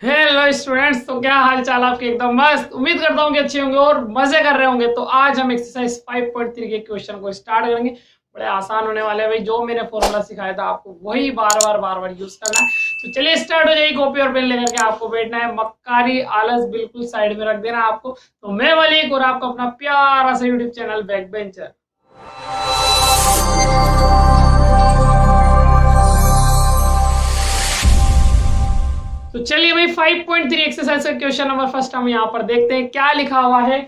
Hello students, तो क्या हाल चाल आपके? एकदम मस्त। उम्मीद करता हूँ कि अच्छे होंगे और मजे कर रहे होंगे। तो आज हम एक्सरसाइज 5.3 के क्वेश्चन को स्टार्ट करेंगे। बड़े आसान होने वाले हैं भाई। जो मैंने फॉर्मूला सिखाया था आपको वही बार बार यूज करना है। तो चलिए स्टार्ट हो जाइए। कॉपी और पेन लेकर के आपको बैठना है। मक्कारी आलस बिल्कुल साइड में रख देना है आपको। तो मैं मलिक और आपका अपना प्यारा सा यूट्यूब चैनल बैक बेंचर। तो चलिए भाई, 5.3 एक्सरसाइज का क्वेश्चन नंबर फर्स्ट हम यहाँ पर देखते हैं क्या लिखा हुआ है।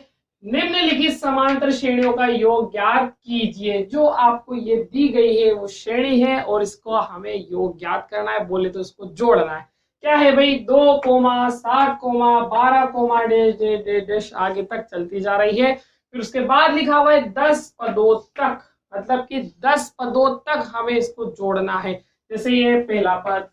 निम्नलिखित समांतर श्रेणियों का योग ज्ञात कीजिए। जो आपको ये दी गई है वो श्रेणी है और इसको हमें योग ज्ञात करना है। बोले तो इसको जोड़ना है। क्या है भाई? 2,7,12,डैश आगे तक चलती जा रही है। फिर उसके बाद लिखा हुआ है 10 पदों तक। मतलब कि 10 पदों तक हमें इसको जोड़ना है। जैसे ये पहला पद,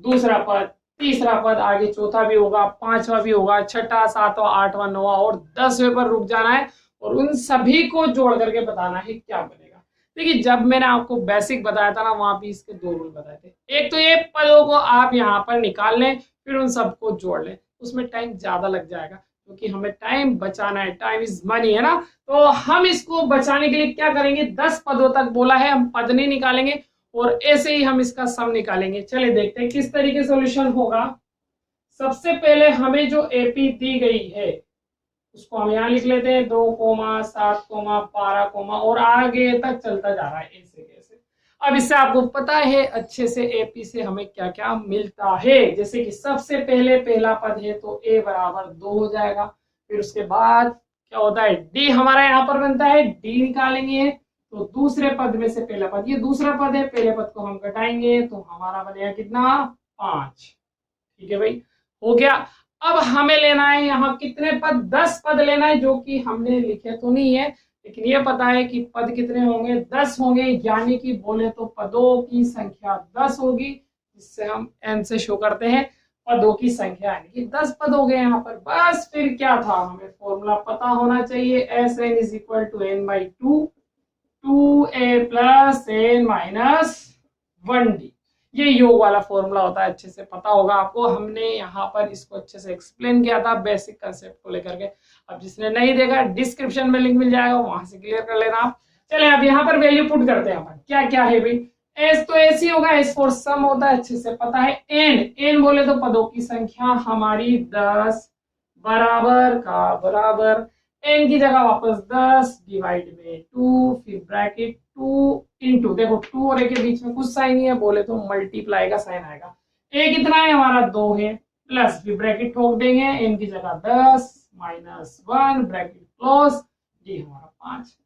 दूसरा पद, तीसरा पद, आगे चौथा भी होगा, पांचवा भी होगा, छठा, सातवां, आठवां, नौवां और 10वें पर रुक जाना है। और उन सभी को जोड़ करके बताना है क्या बनेगा। देखिए, जब मैंने आपको बेसिक बताया था ना, वहां भी इसके दो रूल बताए थे। एक तो ये पदों को आप यहाँ पर निकाल लें, फिर उन सबको जोड़ लें। उसमें टाइम ज्यादा लग जाएगा क्योंकि हमें टाइम बचाना है। टाइम इज मनी, है ना। तो हम इसको बचाने के लिए क्या करेंगे? 10 पदों तक बोला है, हम पद नहीं निकालेंगे और ऐसे ही हम इसका सम निकालेंगे। चलिए देखते हैं किस तरीके सोल्यूशन होगा। सबसे पहले हमें जो एपी दी गई है उसको हम यहाँ लिख लेते हैं। 2,7,12, और आगे तक चलता जा रहा है ऐसे कैसे। अब इससे आपको पता है अच्छे से एपी से हमें क्या क्या मिलता है। जैसे कि सबसे पहले पहला पद है तो ए बराबर 2 हो जाएगा। फिर उसके बाद क्या होता है? डी हमारा यहाँ पर बनता है, डी निकालेंगे तो दूसरे पद में से पहला पद, ये दूसरा पद है, पहले पद को हम घटाएंगे तो हमारा बनेगा कितना? 5। ठीक है भाई, हो गया। अब हमें लेना है यहाँ कितने पद? 10 पद लेना है, जो कि हमने लिखे तो नहीं है लेकिन ये पता है कि पद कितने होंगे? 10 होंगे। यानी कि बोले तो पदों की संख्या 10 होगी, जिससे हम एन से शो करते हैं पदों की संख्या। यानी कि 10 पद हो गए यहाँ पर। बस फिर क्या था, हमें फॉर्मूला पता होना चाहिए। S n is equal to n by 2a plus n minus 1d। ये योग वाला फॉर्मूला होता है, अच्छे से पता होगा आपको। हमने यहाँ पर इसको अच्छे से एक्सप्लेन किया था बेसिक कंसेप्ट को लेकर के। अब जिसने नहीं देखा, डिस्क्रिप्शन में लिंक मिल जाएगा, वहां से क्लियर कर लेना आप। चले अब यहाँ पर वैल्यू पुट करते हैं अपन। क्या क्या है भाई? एस तो एस ही होगा, एस फॉर सम होता है, अच्छे से पता है। एन, एन बोले तो पदों की संख्या हमारी 10 बराबर का बराबर एन की जगह वापस 10 डिवाइड में 2, फिर ब्रैकेट 2 इंटू, देखो 2 और ए के बीच में कुछ साइन ही है, बोले तो मल्टीप्लाई का साइन आएगा। ए कितना है हमारा? 2 है, प्लस फिर ब्रैकेट ठोक देंगे, एन की जगह 10 माइनस 1 ब्रैकेट क्लोज, डी हमारा 5।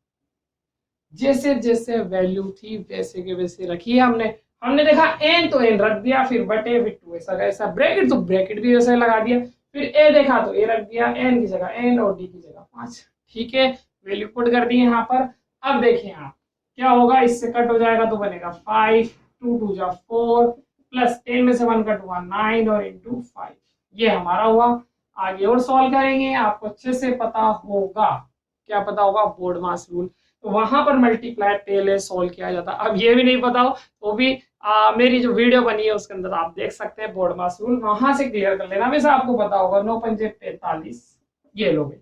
जैसे जैसे वैल्यू थी वैसे के वैसे रखी है हमने। हमने देखा एन तो एन रख दिया, फिर बटे फिर 2 ऐसा ऐसा, ब्रैकेट तो ब्रैकेट भी वैसे लगा दिया, फिर ए देखा तो ए रख दिया, एन की जगह एन और डी की जगह 5। ठीक है, वैल्यू पुट कर दी यहाँ पर। अब देखिए आप क्या होगा, इससे कट हो जाएगा तो बनेगा 5, 2 2 जा 4, प्लस 10 में से 1 कट हुआ 9 और इंटू 5। ये हमारा हुआ। आगे और सॉल्व करेंगे, आपको अच्छे से पता होगा। क्या पता होगा? बोर्ड मास रूल। तो वहां पर मल्टीप्लाई पहले सॉल्व किया जाता। अब ये भी नहीं पता हो तो भी मेरी जो वीडियो बनी है उसके अंदर आप देख सकते हैं, बोर्ड मास रूल, वहां से क्लियर कर लेना। वैसे आपको पता होगा 9 पंजे 45, ये लोग।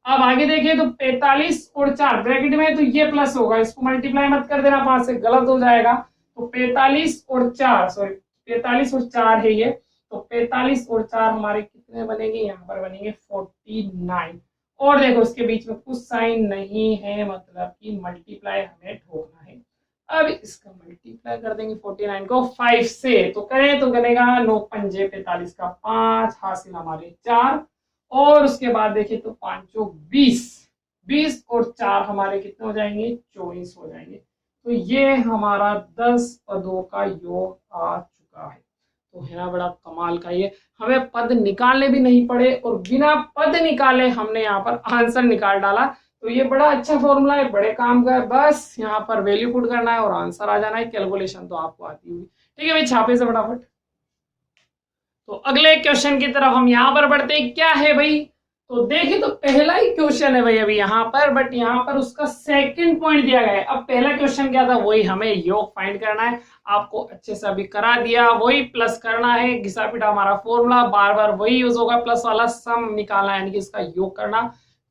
अब आगे देखिए तो 45 और 4 ब्रैकेट में है तो ये प्लस होगा, इसको मल्टीप्लाई मत कर देना 5 से, गलत हो जाएगा। तो 45 और 4, सॉरी 45 और 4 है ये। तो 45 और 4 हमारे कितने बनेंगे? यहाँ पर बनेंगे 49। और देखो इसके बीच में कुछ साइन नहीं है, मतलब कि मल्टीप्लाई हमें ठोकना है। अब इसका मल्टीप्लाई कर देंगे 49 को 5 से, तो करें तो बनेगा 9 पंजे 45 का 5, हासिल हमारे 4। और उसके बाद देखिए तो 5 20, 20 और 4 हमारे कितने हो जाएंगे? 24 हो जाएंगे। तो ये हमारा 10 पदों का योग आ चुका है। तो है ना बड़ा कमाल का ये। हमें पद निकालने भी नहीं पड़े और बिना पद निकाले हमने यहाँ पर आंसर निकाल डाला। तो ये बड़ा अच्छा फॉर्मूला है, बड़े काम का है। बस यहाँ पर वैल्यू पुट करना है और आंसर आ जाना है। कैलकुलेशन तो आपको आती होगी। ठीक है भाई, छापे से फटाफट। तो अगले क्वेश्चन की तरफ हम यहाँ पर बढ़ते हैं। क्या है भाई? तो देखिए तो पहला ही क्वेश्चन है भाई अभी यहाँ पर, बट यहाँ पर उसका सेकंड पॉइंट दिया गया है। अब पहला क्वेश्चन क्या था, वही हमें योग फाइंड करना है। आपको अच्छे से अभी करा दिया, वही प्लस करना है, घिसा पिटा हमारा फॉर्मूला बार बार वही यूज होगा, प्लस वाला सम निकालना है, यानी कि इसका योग करना,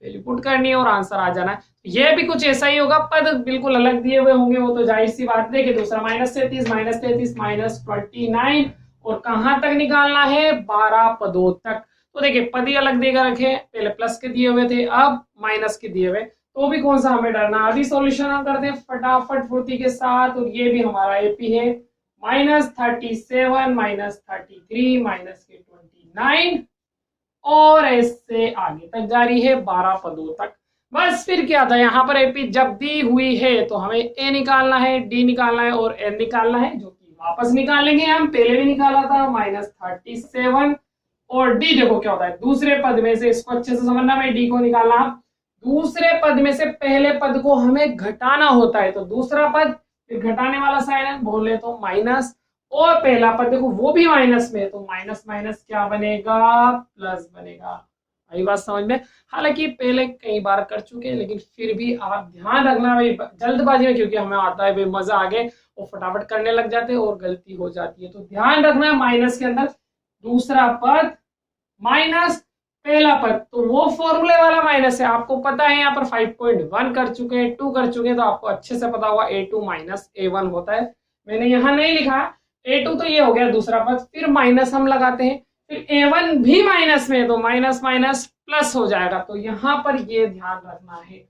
वैल्यू पुट करनी है और आंसर आ जाना है। ये भी कुछ ऐसा ही होगा, पद बिल्कुल अलग दिए हुए होंगे, वो तो जाहिर सी बात है। कि दूसरा -33 -29 और कहां तक निकालना है, 12 पदों तक। तो देखिए पद ही अलग देकर रखे, पहले प्लस के दिए हुए थे, अब माइनस के दिए हुए, तो भी कौन सा हमें डरना। अभी सॉल्यूशन हम करते हैं फटाफट फुर्ती के साथ, और ये भी हमारा एपी है -37 -33 -29 और ऐसे आगे तक जारी है 12 पदों तक। बस फिर क्या था, यहाँ पर एपी जब दी हुई है तो हमें ए निकालना है, डी निकालना है और एन निकालना है, जो कि वापस निकालेंगे। हम पहले भी निकाला था -37 और डी देखो क्या होता है, दूसरे पद में से, इसको अच्छे से समझना, मैं डी को निकालना, दूसरे पद में से पहले पद को हमें घटाना होता है, तो दूसरा पद फिर घटाने वाला साइन है, बोले तो माइनस, और पहला पद देखो वो भी माइनस में, तो माइनस माइनस क्या बनेगा, प्लस बनेगा। आई बात समझ में। हालांकि पहले कई बार कर चुके हैं, लेकिन फिर भी आप ध्यान रखना भाई जल्दबाजी में, क्योंकि हमें आता है भाई मजा आगे, वो फटाफट करने लग जाते हैं और गलती हो जाती है। तो ध्यान रखना माइनस के अंदर दूसरा पद माइनस पहला पद, तो वो फॉर्मूले वाला माइनस है। आपको पता है यहाँ पर 5.1 कर चुके हैं, 2 कर चुके हैं, तो आपको अच्छे से पता होगा A2 माइनस A1 होता है। मैंने यहाँ नहीं लिखा A2, तो ये हो गया दूसरा पद, फिर माइनस हम लगाते हैं, फिर A1 भी माइनस में, तो माइनस माइनस प्लस हो जाएगा, तो यहाँ पर ये ध्यान रखना है।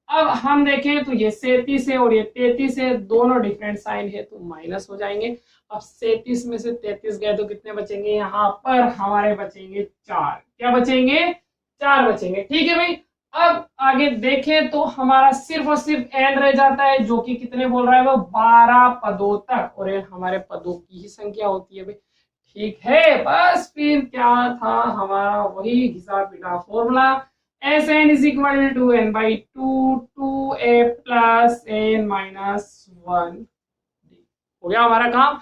अब हम देखें तो ये 37 है और ये 33 है, दोनों डिफरेंट साइन है, तो माइनस हो जाएंगे। अब 37 में से 33 गए तो कितने बचेंगे, यहाँ पर हमारे बचेंगे 4। क्या बचेंगे, 4 बचेंगे। ठीक है भाई। अब आगे देखें तो हमारा सिर्फ और सिर्फ एन रह जाता है, जो कि कितने बोल रहा है वो 12 पदों तक, और ये हमारे पदों की ही संख्या होती है भाई। ठीक है, बस फिर क्या था हमारा वही घिसा पिटा formula, Sn is equal to n/2 2a plus n minus 1। हो गया हमारा काम,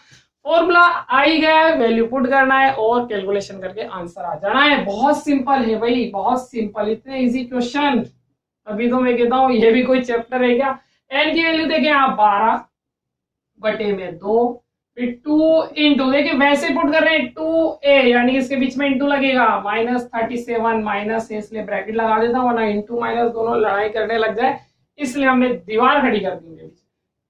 फॉर्मूला आ ही गया है, वैल्यू पुट करना है और कैलकुलेशन करके आंसर आ जाना है। बहुत सिंपल है भाई, बहुत सिंपल, इतने इजी क्वेश्चन। अभी तो मैं कहता हूँ ये भी कोई चैप्टर है क्या। एन की वैल्यू देखें आप 12 बटे में 2, फिर 2 इंटू, देखिए वैसे पुट कर रहे हैं 2a, यानी इसके बीच में इंटू लगेगा, -37 माइनस है इसलिए ब्रैकेट लगा देता हूँ, वरना इंटू माइनस दोनों लड़ाई करने लग जाए, इसलिए हमने दीवार खड़ी कर दी है।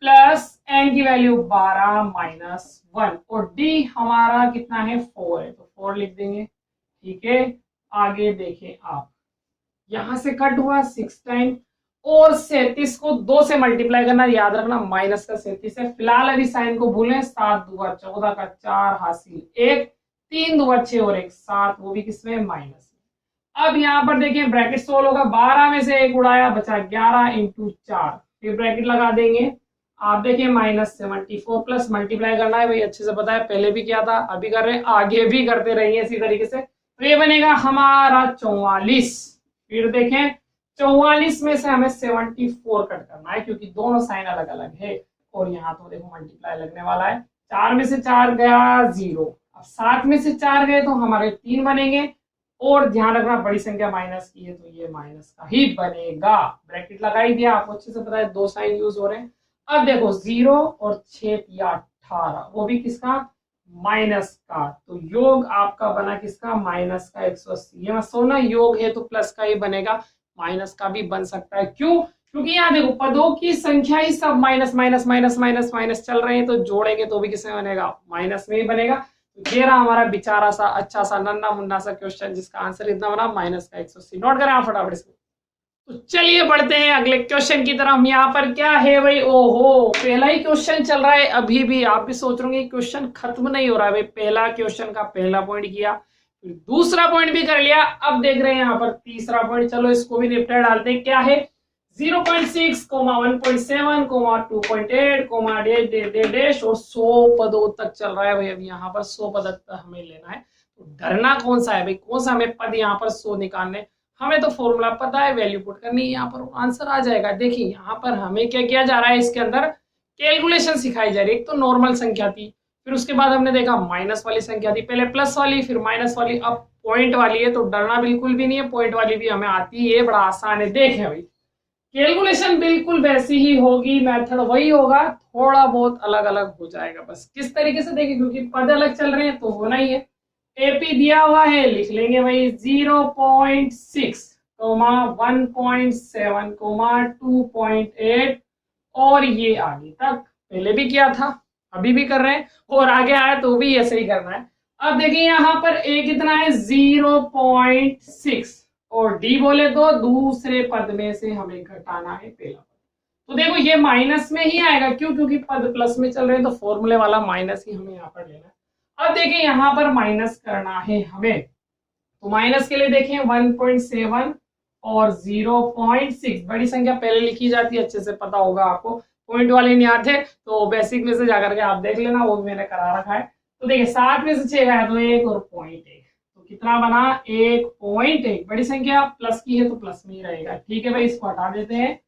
प्लस एन की वैल्यू 12 माइनस 1 और डी हमारा कितना है 4 है, तो 4 लिख देंगे। ठीक है, आगे देखें आप, यहां से कट हुआ 6 टाइम और 37 को 2 से मल्टीप्लाई करना, याद रखना माइनस का 37 है। फिलहाल अभी साइन को भूलें, 7 दूगा 14 का 4 हासिल 1, 3 दूगा 6 और 1 7, वो भी किसमें, माइनस। अब यहाँ पर देखिए ब्रैकेट सोल्व होगा, 12 में से 1 उड़ाया, बचा 11 इंटू 4, फिर ब्रैकेट लगा देंगे। आप देखिए -74 प्लस मल्टीप्लाई करना है भाई, अच्छे से पता है, पहले भी किया था, अभी कर रहे हैं, आगे भी करते रहिए इसी तरीके से। तो ये बनेगा हमारा 44। फिर देखें 44 में से हमें 74 कट करना है, क्योंकि दोनों साइन अलग अलग है, और यहाँ तो देखो मल्टीप्लाई लगने वाला है। 4 में से 4 गया 0, अब 7 में से 4 गए तो हमारे 3 बनेंगे, और ध्यान रखना बड़ी संख्या माइनस की है तो ये माइनस का ही बनेगा। ब्रैकेट लगा ही दिया, आपको अच्छे से पता है 2 साइन यूज हो रहे हैं। अब देखो 0 और 6 या 18, वो भी किसका, माइनस का, तो योग आपका बना किसका, माइनस का 180। ये मत सोना योग है तो प्लस का ही बनेगा, माइनस का भी बन सकता है। क्यों, क्योंकि यहाँ देखो पदों की संख्या ही सब minus minus minus minus minus चल रहे हैं, तो जोड़ेंगे तो भी किसमें बनेगा, माइनस में ही बनेगा। ये रहा हमारा बेचारा सा अच्छा सा नन्ना मुन्ना सा क्वेश्चन, जिसका आंसर इतना बना, माइनस का 180। नोट करें आप फटाफट इसको। तो चलिए बढ़ते हैं अगले क्वेश्चन की तरफ। यहाँ पर क्या है भाई, ओहो पहला ही क्वेश्चन चल रहा है अभी भी। आप भी सोच रहे हैं क्वेश्चन खत्म नहीं हो रहा है भाई, पहला क्वेश्चन का पहला पॉइंट किया, फिर दूसरा पॉइंट भी कर लिया, अब देख रहे हैं यहाँ पर तीसरा पॉइंट। चलो इसको भी निपटा डालते हैं। क्या है, 0.6, 1.7, 2.8, डैश और 100 पदों तक चल रहा है भाई। अभी यहाँ पर 100 पद तक हमें लेना है, तो डरना कौन सा है भाई, कौन सा हमें पद यहाँ पर 100 निकालने, हमें तो फॉर्मूला पता है, वैल्यू पुट करनी है, यहाँ पर आंसर आ जाएगा। देखिए यहाँ पर हमें क्या किया जा रहा है, इसके अंदर कैलकुलेशन सिखाई जा रही है। एक तो नॉर्मल संख्या थी, फिर उसके बाद हमने देखा माइनस वाली संख्या थी, पहले प्लस वाली फिर माइनस वाली, अब पॉइंट वाली है, तो डरना बिल्कुल भी नहीं है, पॉइंट वाली भी हमें आती है, बड़ा आसान है। देखें भाई कैलकुलेशन बिल्कुल वैसी ही होगी, मेथड वही होगा, थोड़ा बहुत अलग अलग हो जाएगा। बस किस तरीके से देखें, क्योंकि पद अलग चल रहे हैं तो होना ही है। एपी दिया हुआ है, लिख लेंगे भाई 0.6 कोमा 1.7 कोमा 2.8 और ये आगे तक पहले भी किया था, अभी भी कर रहे हैं और आगे आया तो भी ऐसे ही करना है। अब देखिए यहाँ पर ए कितना है 0.6 और डी बोले तो दूसरे पद में से हमें घटाना है पहला पद। तो देखो ये माइनस में ही आएगा, क्यों? क्योंकि पद प्लस में चल रहे हैं तो फॉर्मूले वाला माइनस ही हमें यहाँ पर लेना है। अब देखिए यहाँ पर माइनस करना है हमें, तो माइनस के लिए देखें 1.7 और 0.6 बड़ी संख्या पहले लिखी जाती है, अच्छे से पता होगा आपको, पॉइंट वाले नहीं आते तो बेसिक में से जाकर के आप देख लेना, वो भी मैंने करा रखा है। तो देखिए 7 में से 6 गया तो 1 और 0.1, तो कितना बना 1.1। बड़ी संख्या प्लस की है तो प्लस में ही रहेगा, ठीक है भाई, इसको हटा देते हैं।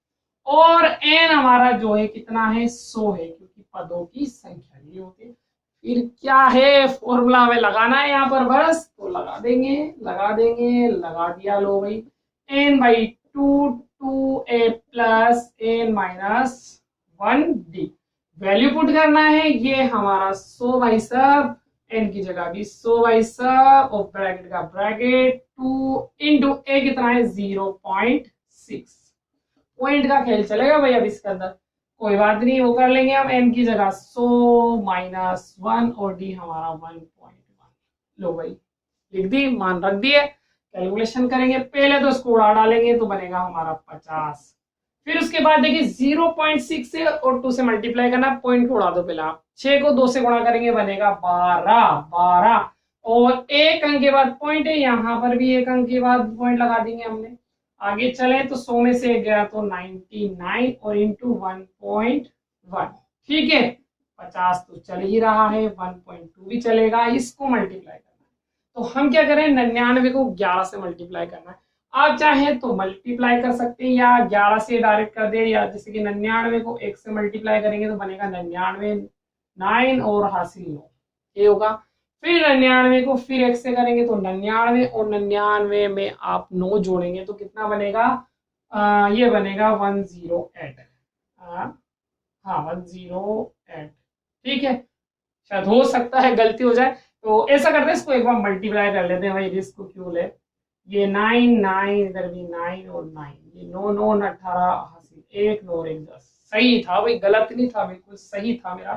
और एन हमारा जो है कितना है 100 है, क्योंकि पदों की संख्या ये होती है। फिर क्या है फॉर्मूला हमें लगाना है यहाँ पर, बस तो लगा देंगे लगा दिया, लो भाई n/2 2a plus n minus 1d value put करना है, ये हमारा 100 भाई सब, n की जगह भी 100 भाई सब और ब्रैकेट का ब्रैकेट 2 इंटू a कितना है 0.6। पॉइंट का खेल चलेगा भाई अब इसके अंदर, कोई बात नहीं, वो कर लेंगे हम, n की जगह 100 माइनस 1 और d हमारा 1.1। लो भाई लिख दी, मान रख दिए, कैलकुलेशन करेंगे, पहले तो इसको उड़ा डालेंगे तो बनेगा हमारा 50। फिर उसके बाद देखिए 0.6 से और 2 से मल्टीप्लाई करना, पॉइंट को उड़ा दो पहले आप, 6 को 2 से गुणा करेंगे बनेगा 12 और एक अंक के बाद पॉइंट है, यहाँ पर भी एक अंक के बाद पॉइंट लगा देंगे हमने। आगे चले तो 100 में से गया तो 99 और इंटू 1.1, ठीक है, 50 तो चल ही रहा है, 1.2 भी चलेगा, इसको मल्टीप्लाई करना है। तो हम क्या करें 99 को 11 से मल्टीप्लाई करना है। आप चाहे तो मल्टीप्लाई कर सकते हैं या 11 से डायरेक्ट कर दे, या जैसे कि 99 को 1 से मल्टीप्लाई करेंगे तो बनेगा 99 9 और हासिल 9, ये होगा। फिर 99 को फिर 1 से करेंगे तो 99 और 99 में आप 9 जोड़ेंगे तो कितना बनेगा, ये बनेगा 108। हाँ 108, ठीक है, शायद हो सकता है गलती हो जाए, तो ऐसा करते हैं इसको एक बार मल्टीप्लाई कर लेते हैं भाई, रिस्क क्यों ले। ये 9 इधर भी 9 और 9, ये 9 9 18 हासिल 1 9 और 1 10, सही था भाई, गलत नहीं था, बिल्कुल सही था मेरा।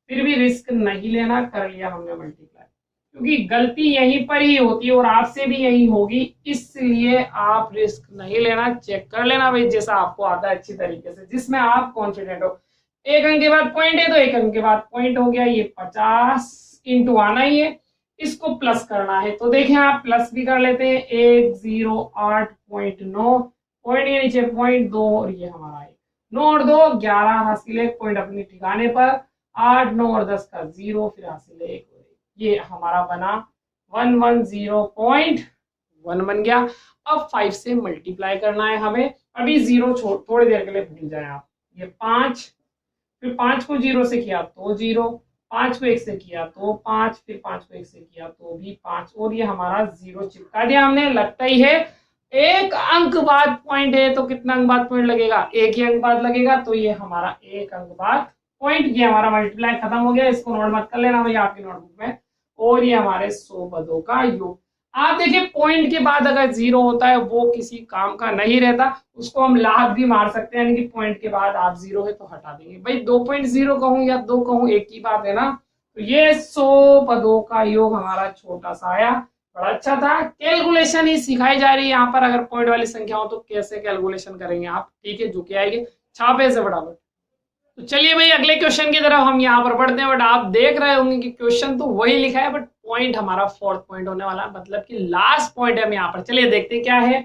फिर भी रिस्क नहीं लेना, कर लिया हमने मल्टीप्लाई, क्योंकि गलती यहीं पर ही होती है और आपसे भी यही होगी, इसलिए आप रिस्क नहीं लेना, चेक कर लेना भाई जैसा आपको आता है अच्छी तरीके से, जिसमें आप कॉन्फिडेंट हो। एक अंक के बाद पॉइंट है तो एक अंक के बाद पॉइंट हो गया, ये 50 इंटू आना ही है, इसको प्लस करना है तो देखें आप प्लस भी कर लेते हैं, 108.9 पॉइंट के नीचे 0.2 और ये हमारा 9 और 2 11 हासिल 1 पॉइंट अपने ठिकाने पर, 8 9 और 10 का 0 फिर हासिल 1, ये हमारा बना 110.1 बन गया। अब 5 से मल्टीप्लाई करना है हमें, अभी 0 थोड़ी देर के लिए भूल जाए आप, ये 5, फिर 5 को 0 से किया तो 0, 5 को 1 से किया तो 5, फिर 5 को 1 से किया तो भी 5 और ये हमारा 0 चिपका दिया हमने, लगता ही है। एक अंक बाद पॉइंट है तो कितना अंक बाद पॉइंट लगेगा, एक ही अंक बाद लगेगा, तो ये हमारा एक अंक बाद पॉइंट, ये हमारा मल्टीप्लाई खत्म हो गया, इसको नोट मत कर लेना भाई आपकी नोटबुक में। और ये हमारे 100 पदों का योग। आप देखिए पॉइंट के बाद अगर 0 होता है वो किसी काम का नहीं रहता, उसको हम लाभ भी मार सकते हैं, यानी कि पॉइंट के बाद आप 0 है तो हटा देंगे भाई, 2.0 कहूं या 2 कहूं एक ही बात है ना। तो ये 100 पदों का योग हमारा छोटा सा आया, बड़ा अच्छा था। कैलकुलेशन ही सिखाई जा रही है यहाँ पर, अगर पॉइंट वाली संख्या हो तो कैसे कैलकुलेशन करेंगे आप, ठीक है, जो कि आएगी छापे से बराबर। तो चलिए भाई अगले क्वेश्चन की तरफ हम यहाँ पर बढ़ते हैं, बट आप देख रहे होंगे कि क्वेश्चन तो वही लिखा है, बट पॉइंट हमारा 4th पॉइंट होने वाला है, मतलब कि लास्ट पॉइंट है हम यहाँ पर। चलिए देखते हैं क्या है,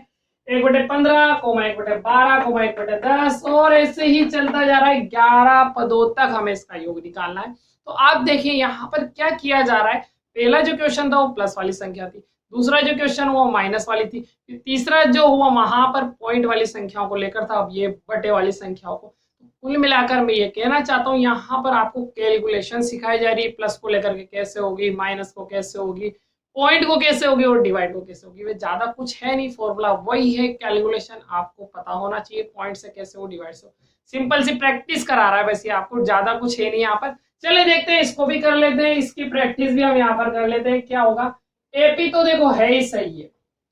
1/15, 1/12, 1/10 और ऐसे ही चलता जा रहा है, 11 पदों तक हमें इसका योग निकालना है। तो आप देखिए यहाँ पर क्या किया जा रहा है, पहला जो क्वेश्चन था वो प्लस वाली संख्या थी, दूसरा जो क्वेश्चन हुआ माइनस वाली थी, तीसरा जो हुआ वहां पर पॉइंट वाली संख्याओं को लेकर था, अब ये बटे वाली संख्याओं को। कुल मिलाकर मैं ये कहना चाहता हूँ यहाँ पर आपको कैलकुलेशन सिखाई जा रही है, प्लस को लेकर के कैसे होगी, माइनस को कैसे होगी, पॉइंट को कैसे होगी और डिवाइड को कैसे होगी। वे ज्यादा कुछ है नहीं, फॉर्मूला वही है, कैलकुलेशन आपको पता होना चाहिए, पॉइंट से कैसे हो, डिवाइड से हो। सिंपल सी प्रैक्टिस करा रहा है वैसे, आपको ज्यादा कुछ है नहीं यहाँ पर। चले देखते हैं, इसको भी कर लेते हैं, इसकी प्रैक्टिस भी हम यहाँ पर कर लेते हैं। क्या होगा, एपी तो देखो है ही सही है,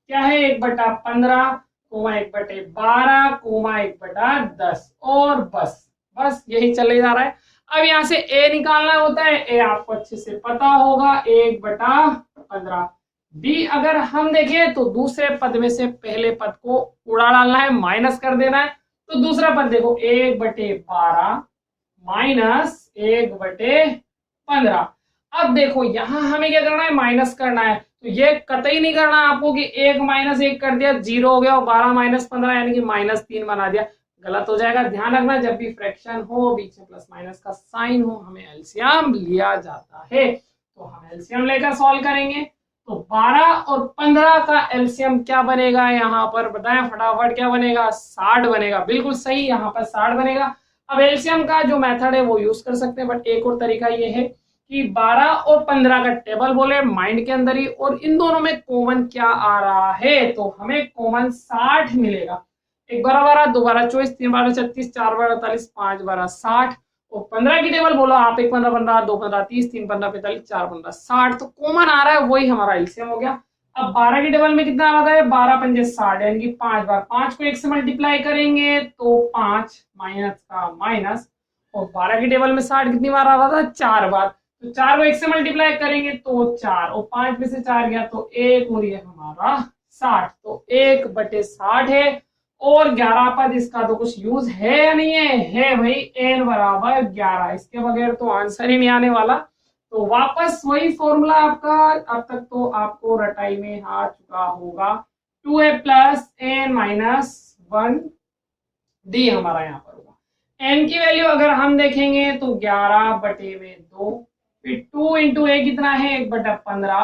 क्या है 1/15 कोमा 1/12 कोमा 1/10 और बस बस यही चले जा रहा है। अब यहाँ से ए निकालना होता है, ए आपको अच्छे से पता होगा 1/15। बी अगर हम देखें तो दूसरे पद में से पहले पद को उड़ा डालना है, माइनस कर देना है। तो दूसरा पद देखो 1/12 माइनस 1/15। अब देखो यहाँ हमें क्या करना है, माइनस करना है। तो ये कतई नहीं करना आपको कि 1 - 1 कर दिया 0 हो गया और 12 - 15 यानी कि -3 बना दिया, गलत हो जाएगा। ध्यान रखना जब भी फ्रैक्शन हो बीच में प्लस माइनस का साइन हो हमें एलसीएम लिया जाता है। तो हम एलसीएम लेकर सॉल्व करेंगे। तो 12 और 15 का एलसीएम क्या बनेगा, यहाँ पर बताएं फटाफट, क्या बनेगा, 60 बनेगा। बिल्कुल सही, यहाँ पर 60 बनेगा। अब एलसीएम का जो मेथड है वो यूज कर सकते हैं, बट एक और तरीका ये है कि 12 और 15 का टेबल बोले माइंड के अंदर ही, और इन दोनों में कॉमन क्या आ रहा है, तो हमें कॉमन 60 मिलेगा। 1 12 12, 2 12 24, 3 12 36, 4 12 48, 5 12 60। और 15 की टेबल बोलो आप, 1 15 15, 2 15 30, 3 15 45, 4 15 60, तो कॉमन आ रहा है, वही हमारा एलसीएम हो गया। अब 12 की टेबल में कितना आ रहा है, 12 पंजे 60 यानी कि 5 बार 5 को 1 से मल्टीप्लाई करेंगे तो 5 माइनस का माइनस, और 12 की टेबल में 60 कितनी बार आ रहा था, 4 बार। तो 4 को 1 से मल्टीप्लाई करेंगे तो 4, और 5 में से 4 गया तो 1, और ये हमारा 60। तो 1/60 है। और 11 पद, इसका तो कुछ यूज है या नहीं है भाई, n बराबर 11, इसके बगैर तो आंसर ही नहीं आने वाला। तो वापस वही फॉर्मूला आपका अब तक तो आपको रटाई में आ चुका होगा, 2a + n - 1 d हमारा यहाँ पर होगा। n की वैल्यू अगर हम देखेंगे तो 11/2, फिर 2 × a कितना है 1/15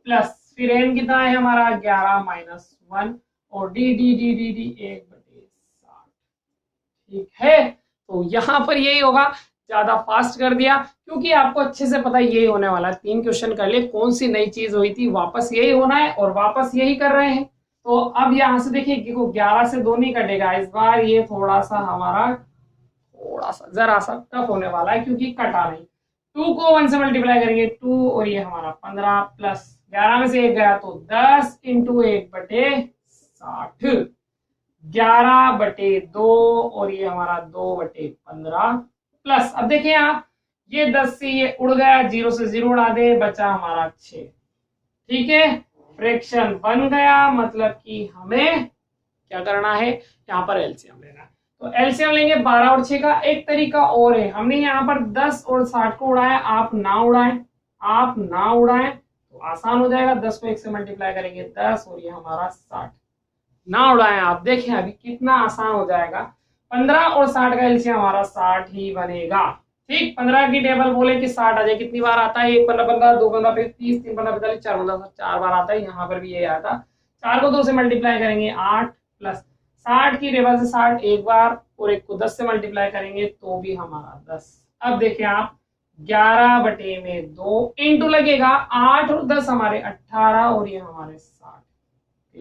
प्लस फिर n कितना है हमारा 11 - 1 और D D D D D 1/60। ठीक है, तो यहाँ पर यही होगा। ज्यादा फास्ट कर दिया क्योंकि आपको अच्छे से पता यही होने वाला है। 3 क्वेश्चन कर लिए, कौन सी नई चीज हुई थी, वापस यही होना है और वापस यही कर रहे हैं। तो अब यहाँ से देखिए 11 से 2 नहीं कटेगा इस बार, ये थोड़ा सा हमारा जरा सा टफ होने वाला है क्योंकि कटा नहीं। 2 को 1 से मल्टीप्लाई करेंगे 2, और ये हमारा 15 प्लस 11 में से 1 गया तो 10 × 1/60, 11/2, और ये हमारा 2/15 प्लस, अब देखिए आप ये 10 से ये उड़ गया, 0 से 0 उड़ा दे, बचा हमारा 6। ठीक है, फ्रैक्शन बन गया, मतलब कि हमें क्या करना है, यहाँ पर एलसीएम लेना है। तो एलसीएम लेंगे 12 और 6 का। एक तरीका और है, हमने यहाँ पर 10 और 60 को उड़ाया, आप ना उड़ाएं तो आसान हो जाएगा। 10 को 1 से मल्टीप्लाई करेंगे 10, और ये हमारा 60, ना उड़ाएं आप, देखें अभी कितना आसान हो जाएगा। 15 और 60 का एलसीएम हमारा 60 ही बनेगा। ठीक, 15 की टेबल बोले कि 60 आ जाए, कितनी बार आता है, 1 15 15, 2 15 30, 3 15 45, 4 15 4 बार आता है, यहाँ पर भी ये आता। 4 को 2 से मल्टीप्लाई करेंगे 8 प्लस 60 की टेबल से 60 एक बार, और 1 को 10 से मल्टीप्लाई करेंगे तो भी हमारा 10। अब देखें आप 11/2 इंटू लगेगा 8 और 10 हमारे 18, और ये हमारे 60।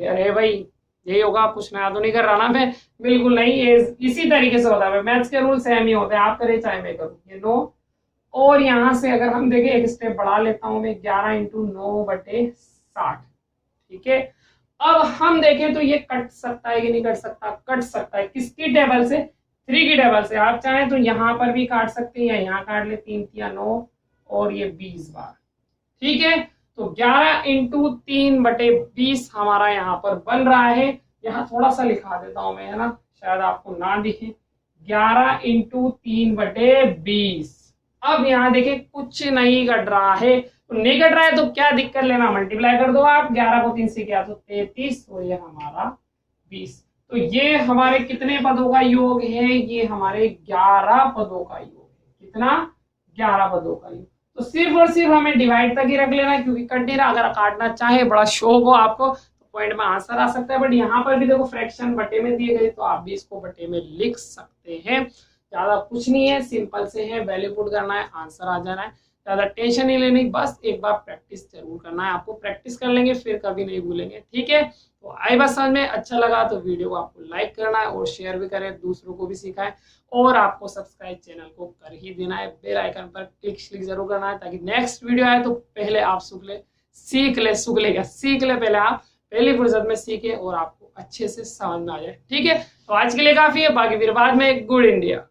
अरे भाई यही होगा, कुछ नया तो नहीं कर रहा ना मैं, बिल्कुल नहीं, ये इसी तरीके से होता है। मैथ्स के रूल सेम ही होते हैं, आप करें चाहे मैं करूं, ये 9। और यहाँ से अगर हम देखें एक स्टेप बढ़ा लेता हूं मैं, 11 × 9/60। ठीक है, अब हम देखें तो ये कट सकता है कि नहीं कट सकता, कट सकता है। किसकी टेबल से, 3 की टेबल से। आप चाहें तो यहाँ पर भी काट सकते हैं, या यहाँ काट ले, 3 × 9 और ये 20 बार। ठीक है, तो 11 × 3/20 हमारा यहाँ पर बन रहा है। यहाँ थोड़ा सा लिखा देता हूं मैं, है ना, शायद आपको ना दिखे। 11 × 3/20। अब यहाँ देखिए कुछ नहीं घट रहा है, तो नहीं घट रहा है तो क्या दिक्कत लेना, मल्टीप्लाई कर दो आप। 11 को 3 से किया तो 33, और ये हमारा 20। तो ये हमारे कितने पदों का योग है, ये हमारे 11 पदों का योग है। कितना, 11 पदों का योग। तो सिर्फ और सिर्फ हमें डिवाइड तक ही रख लेना है, क्योंकि कट नहीं रहा। अगर काटना चाहे, बड़ा शौक हो आपको, तो पॉइंट में आंसर आ सकता है। बट यहाँ पर भी देखो फ्रैक्शन बटे में दिए गए, तो आप भी इसको बटे में लिख सकते हैं। ज्यादा कुछ नहीं है, सिंपल से है, वैल्यू पुट करना है, आंसर आ जाना है, ज्यादा टेंशन नहीं लेनी, बस एक बार प्रैक्टिस जरूर करना है आपको। प्रैक्टिस कर लेंगे फिर कभी नहीं भूलेंगे, ठीक है। तो आई बात समझ में, अच्छा लगा तो वीडियो को आपको लाइक करना है और शेयर भी करें, दूसरों को भी सिखाएं, और आपको सब्सक्राइब चैनल को कर ही देना है, बेल आइकन पर क्लिक जरूर करना है, ताकि नेक्स्ट वीडियो आए तो पहले आप सीख ले पहले आप पहली फुर्सत में सीखे और आपको अच्छे से समझ में आ जाए, ठीक है। तो आज के लिए काफी है, बाकी फिर बाद में। Good India.